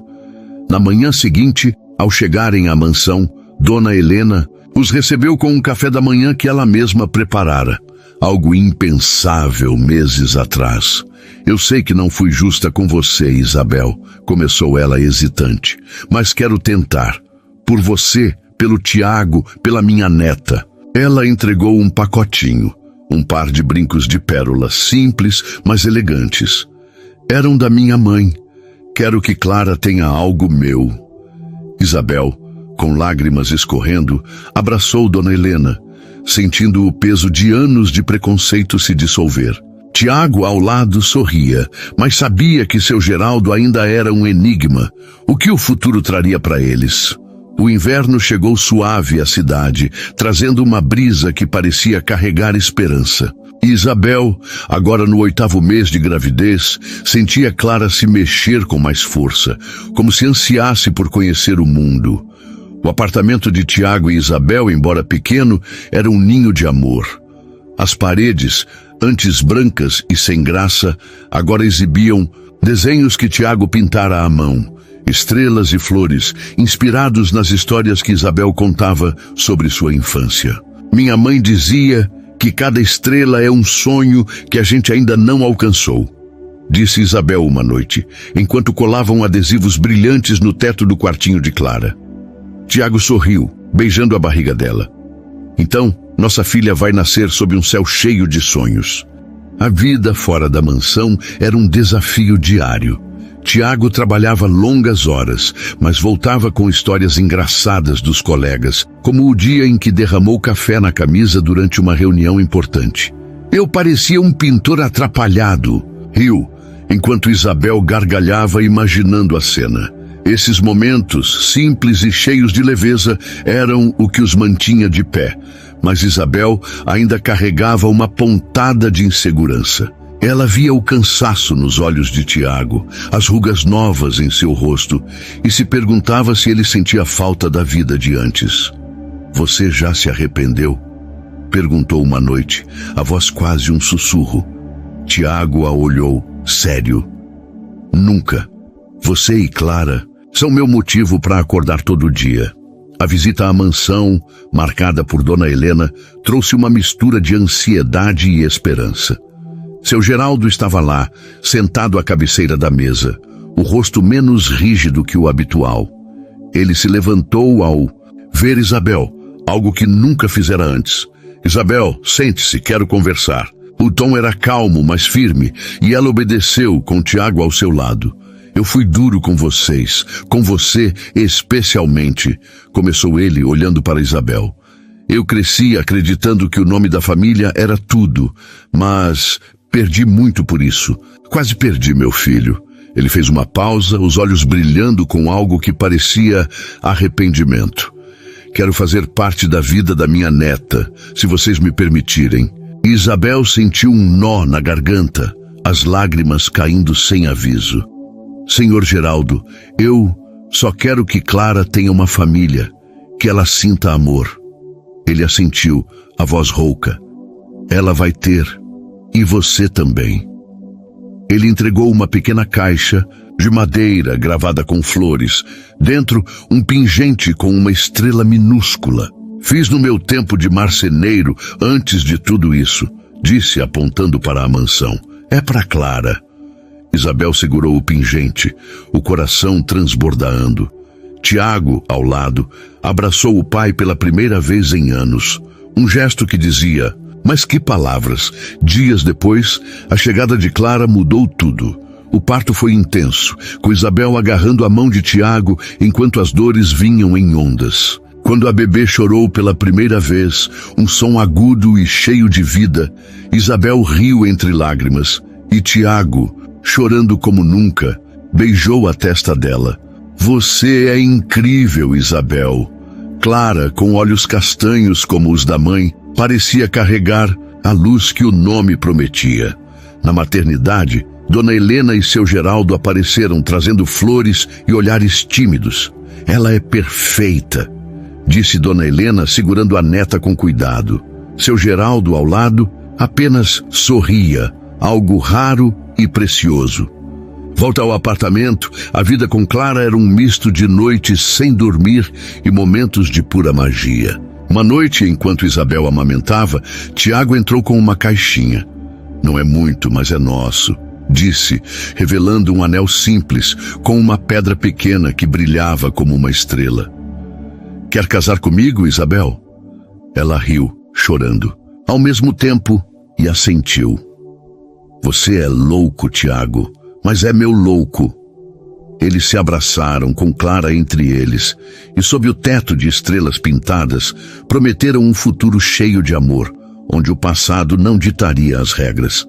Na manhã seguinte, ao chegarem à mansão, Dona Helena os recebeu com um café da manhã que ela mesma preparara. Algo impensável meses atrás. "Eu sei que não fui justa com você, Isabel", começou ela hesitante, "mas quero tentar. Por você, pelo Tiago, pela minha neta." Ela entregou um pacotinho, um par de brincos de pérola simples, mas elegantes. "Eram da minha mãe. Quero que Clara tenha algo meu." Isabel, com lágrimas escorrendo, abraçou Dona Helena, sentindo o peso de anos de preconceito se dissolver. Tiago, ao lado, sorria, mas sabia que seu Geraldo ainda era um enigma. O que o futuro traria para eles? O inverno chegou suave à cidade, trazendo uma brisa que parecia carregar esperança. Isabel, agora no 8º mês de gravidez, sentia Clara se mexer com mais força, como se ansiasse por conhecer o mundo. O apartamento de Tiago e Isabel, embora pequeno, era um ninho de amor. As paredes, antes brancas e sem graça, agora exibiam desenhos que Tiago pintara à mão, estrelas e flores, inspirados nas histórias que Isabel contava sobre sua infância. "Minha mãe dizia que cada estrela é um sonho que a gente ainda não alcançou", disse Isabel uma noite, enquanto colavam adesivos brilhantes no teto do quartinho de Clara. Tiago sorriu, beijando a barriga dela. "Então, nossa filha vai nascer sob um céu cheio de sonhos." A vida fora da mansão era um desafio diário. Tiago trabalhava longas horas, mas voltava com histórias engraçadas dos colegas, como o dia em que derramou café na camisa durante uma reunião importante. "Eu parecia um pintor atrapalhado", riu, enquanto Isabel gargalhava imaginando a cena. Esses momentos, simples e cheios de leveza, eram o que os mantinha de pé, mas Isabel ainda carregava uma pontada de insegurança. Ela via o cansaço nos olhos de Tiago, as rugas novas em seu rosto, e se perguntava se ele sentia falta da vida de antes. "Você já se arrependeu?" perguntou uma noite, a voz quase um sussurro. Tiago a olhou, sério. "Nunca. Você e Clara são meu motivo para acordar todo dia." A visita à mansão, marcada por Dona Helena, trouxe uma mistura de ansiedade e esperança. Seu Geraldo estava lá, sentado à cabeceira da mesa, o rosto menos rígido que o habitual. Ele se levantou ao ver Isabel, algo que nunca fizera antes. "Isabel, sente-se, quero conversar." O tom era calmo, mas firme, e ela obedeceu, com Tiago ao seu lado. "Eu fui duro com vocês, com você especialmente", começou ele, olhando para Isabel. "Eu cresci acreditando que o nome da família era tudo, mas perdi muito por isso. Quase perdi meu filho." Ele fez uma pausa, os olhos brilhando com algo que parecia arrependimento. "Quero fazer parte da vida da minha neta, se vocês me permitirem." Isabel sentiu um nó na garganta, as lágrimas caindo sem aviso. "Senhor Geraldo, eu só quero que Clara tenha uma família, que ela sinta amor." Ele assentiu, a voz rouca. "Ela vai ter, e você também." Ele entregou uma pequena caixa de madeira gravada com flores, dentro um pingente com uma estrela minúscula. "Fiz no meu tempo de marceneiro antes de tudo isso", disse apontando para a mansão. "É para Clara." Isabel segurou o pingente, o coração transbordando. Tiago, ao lado, abraçou o pai pela primeira vez em anos. Um gesto que dizia: mas que palavras! Dias depois, a chegada de Clara mudou tudo. O parto foi intenso, com Isabel agarrando a mão de Tiago enquanto as dores vinham em ondas. Quando a bebê chorou pela primeira vez, um som agudo e cheio de vida, Isabel riu entre lágrimas, e Tiago, chorando como nunca, beijou a testa dela. "Você é incrível, Isabel." Clara, com olhos castanhos como os da mãe, parecia carregar a luz que o nome prometia. Na maternidade, Dona Helena e seu Geraldo apareceram trazendo flores e olhares tímidos. "Ela é perfeita", disse Dona Helena, segurando a neta com cuidado. Seu Geraldo, ao lado, apenas sorria, algo raro e precioso. Volta ao apartamento, a vida com Clara era um misto de noites sem dormir e momentos de pura magia. Uma noite, enquanto Isabel amamentava, Tiago entrou com uma caixinha. "Não é muito, mas é nosso", disse, revelando um anel simples, com uma pedra pequena que brilhava como uma estrela. "Quer casar comigo, Isabel?" Ela riu, chorando, ao mesmo tempo, e assentiu. "Você é louco, Tiago, mas é meu louco." Eles se abraçaram, com Clara entre eles, e sob o teto de estrelas pintadas, prometeram um futuro cheio de amor, onde o passado não ditaria as regras.